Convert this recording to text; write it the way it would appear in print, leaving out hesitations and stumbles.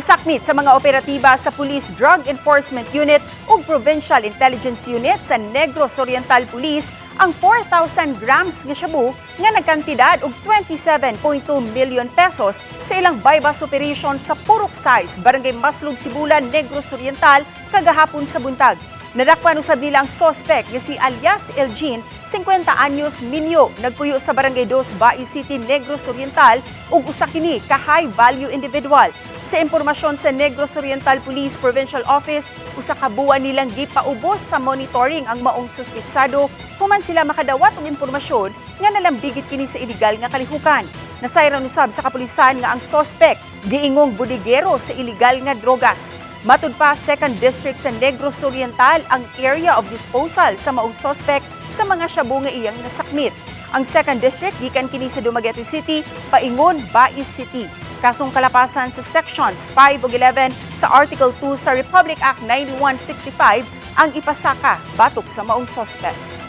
Nasakmit sa mga operatiba sa Police Drug Enforcement Unit ug Provincial Intelligence Unit sa Negros Oriental Police ang 4,000 grams nga shabu nga nagkantidad og 27.2 million pesos sa ilang bypass operation sa Purok Size, Barangay Maslog, Sibulan, Negros Oriental kagahapon sa buntag. Nadakpan usab nila ang suspect nga si alias Elgin, 50 anyos, minyo, nagpuyo sa Barangay 2, Bai City, Negros Oriental ug usa kini ka high value individual. Sa impormasyon sa Negros Oriental Police Provincial Office, usa ka buwan nilang gipaubos sa monitoring ang maong suspitsado human sila makadawat og impormasyon nga nalambigit kini sa illegal nga kalihukan. Nasayran usab sa kapulisan nga ang suspect giingong bodigero sa illegal nga drogas. Matud pa, 2nd District sa Negros Oriental ang area of disposal sa maong suspect sa mga shabu nga iyang nasakmit. Ang 2nd District gikan kini sa Dumaguete City, paingon Bai City. Kasong kalapasan sa Sections 5 ug 11 sa Article 2 sa Republic Act 9165 ang ipasaka batok sa maong suspect.